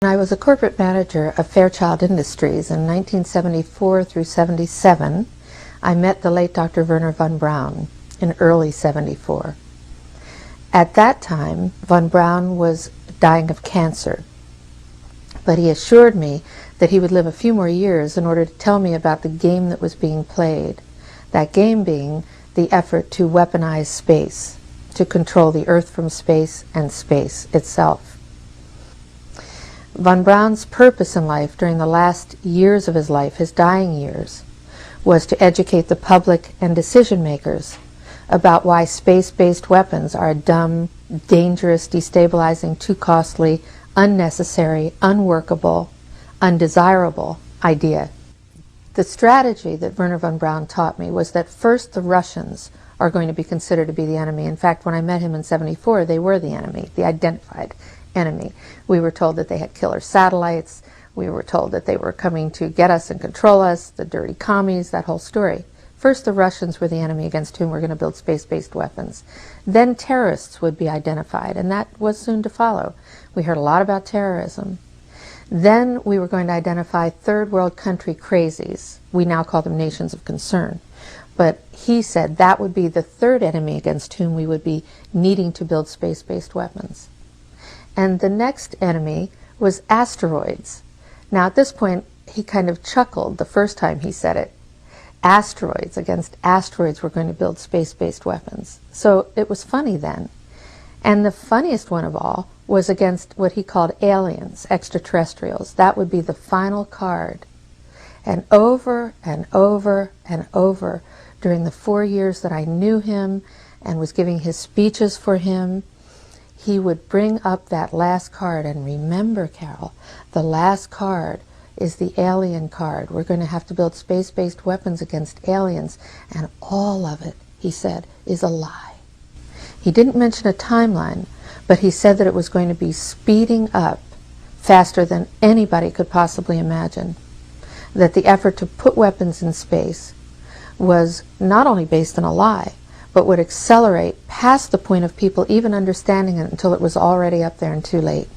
I was a corporate manager of Fairchild Industries in 1974 through 77. I met the late Dr. Wehner von Braun in early 74. At that time, von Braun was dying of cancer, but he assured me that he would live a few more years in order to tell me about the game that was being played, that game being the effort to weaponize space, to control the Earth from space and space itself. Von Braun's purpose in life during the last years of his life, his dying years, was to educate the public and decision makers about why space-based weapons are a dumb, dangerous, destabilizing, too costly, unnecessary, unworkable, undesirable idea. The strategy that Wehner von Braun taught me was that first the Russians are going to be considered to be the enemy. In fact, when I met him in 74, they were the enemy, the identified enemy. We were told that they had killer satellites. We were told that they were coming to get us and control us, the dirty commies, that whole story. First, the Russians were the enemy against whom we're going to build space-based weapons. Then terrorists would be identified, and that was soon to follow. We heard a lot about terrorism. Then we were going to identify third world country crazies. We now call them nations of concern. But he said that would be the third enemy against whom we would be needing to build space-based weapons. And the next enemy was asteroids. Now at this point, he kind of chuckled the first time he said it. Asteroids, against asteroids we're going to build space-based weapons. So it was funny then. And the funniest one of all was against what he called aliens, extraterrestrials. That would be the final card. And over and over and over during the 4 years that I knew him and was giving his speeches for him, he would bring up that last card. And remember, Carol, the last card is the alien card. We're going to have to build space-based weapons against aliens, and all of it, he said, is a lie. He didn't mention a timeline, but he said that it was going to be speeding up faster than anybody could possibly imagine. That the effort to put weapons in space was not only based on a lie, but would accelerate past the point of people even understanding it until it was already up there and too late.